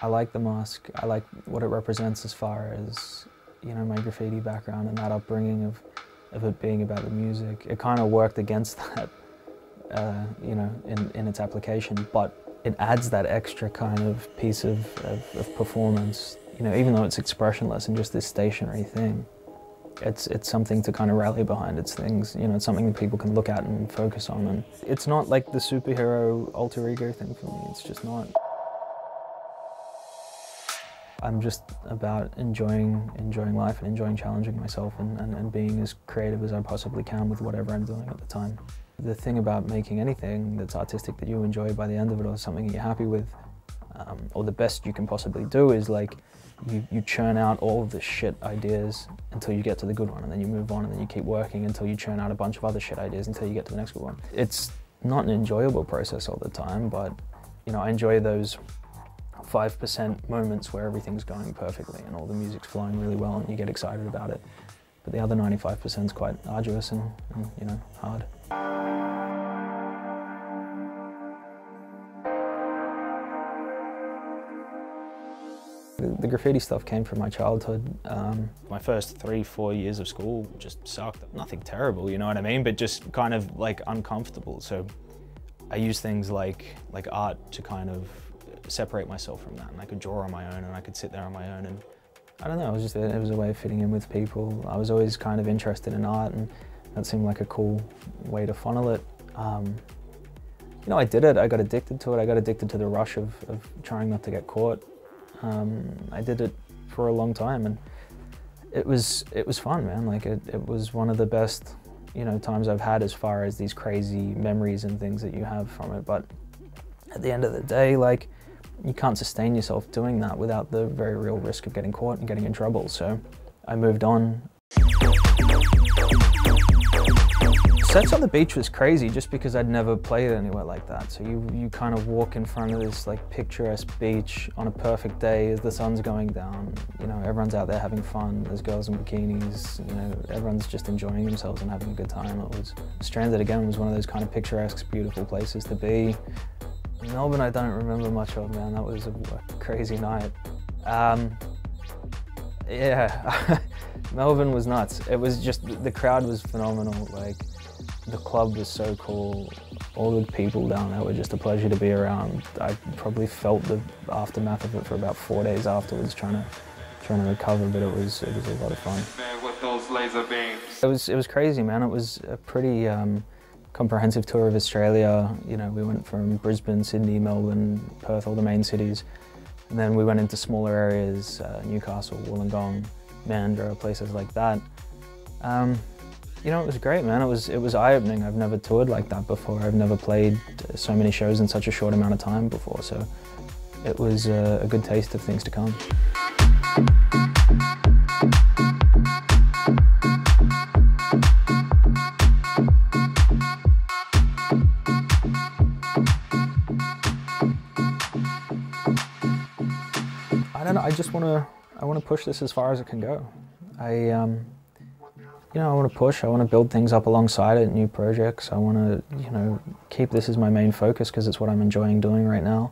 I like the mosque. I like what it represents as far as, you know, my graffiti background and that upbringing of it being about the music. It kind of worked against that, you know, in its application, but it adds that extra kind of piece of performance. You know, even though it's expressionless and just this stationary thing, it's something to kind of rally behind. It's things, you know, it's something that people can look at and focus on. And it's not like the superhero alter ego thing for me. It's just not. I'm just about enjoying life and enjoying challenging myself and being as creative as I possibly can with whatever I'm doing at the time. The thing about making anything that's artistic that you enjoy by the end of it, or something that you're happy with, or the best you can possibly do, is like you churn out all of the shit ideas until you get to the good one, and then you move on, and then you keep working until you churn out a bunch of other shit ideas until you get to the next good one. It's not an enjoyable process all the time, but you know, I enjoy those 5% moments where everything's going perfectly and all the music's flowing really well and you get excited about it. But the other 95% is quite arduous and you know, hard. The graffiti stuff came from my childhood. My first 3-4 years of school just sucked. Nothing terrible, you know what I mean? But just kind of like uncomfortable. So I used things like art to kind of separate myself from that, and I could draw on my own and I could sit there on my own, and I don't know, it was a way of fitting in with people. I was always kind of interested in art, and that seemed like a cool way to funnel it. You know, I did it, I got addicted to it, I got addicted to the rush of trying not to get caught. I did it for a long time, and it was fun, man. Like it was one of the best, you know, times I've had as far as these crazy memories and things that you have from it. But at the end of the day, like, you can't sustain yourself doing that without the very real risk of getting caught and getting in trouble. So I moved on. Sets on the beach was crazy just because I'd never played anywhere like that. So you kind of walk in front of this like picturesque beach on a perfect day as the sun's going down. You know, everyone's out there having fun. There's girls in bikinis, you know, everyone's just enjoying themselves and having a good time. Stranded again was one of those kind of picturesque, beautiful places to be. Melbourne I don't remember much of, man. That was a crazy night. Yeah, Melbourne was nuts. It was just, the crowd was phenomenal. Like, the club was so cool. All the people down there were just a pleasure to be around. I probably felt the aftermath of it for about 4 days afterwards, trying to recover, but it was a lot of fun. With those laser beams. It was crazy, man. It was a pretty comprehensive tour of Australia. You know, we went from Brisbane, Sydney, Melbourne, Perth, all the main cities. And then we went into smaller areas, Newcastle, Wollongong, Mandurah, places like that. You know, it was great, man. It was eye-opening. I've never toured like that before. I've never played so many shows in such a short amount of time before. So it was a good taste of things to come. I don't know, I want to push this as far as it can go. You know, I want to push, I want to build things up alongside it, new projects. I want to, you know, keep this as my main focus because it's what I'm enjoying doing right now.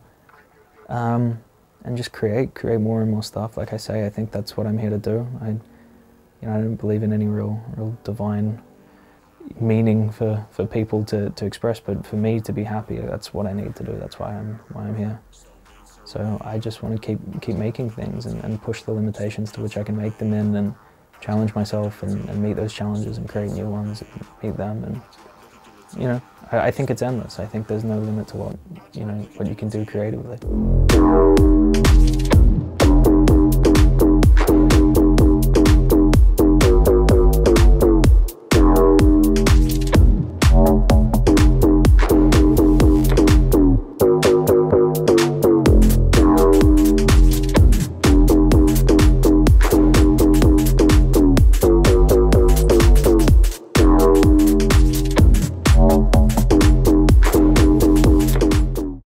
And just create more and more stuff. Like I say, I think that's what I'm here to do. You know, I don't believe in any real divine meaning for people to express, but for me to be happy, that's what I need to do. That's why I'm here. So I just want to keep making things and push the limitations to which I can make them in, and challenge myself and meet those challenges and create new ones and meet them. And you know, I think it's endless. I think there's no limit to what you can do creatively.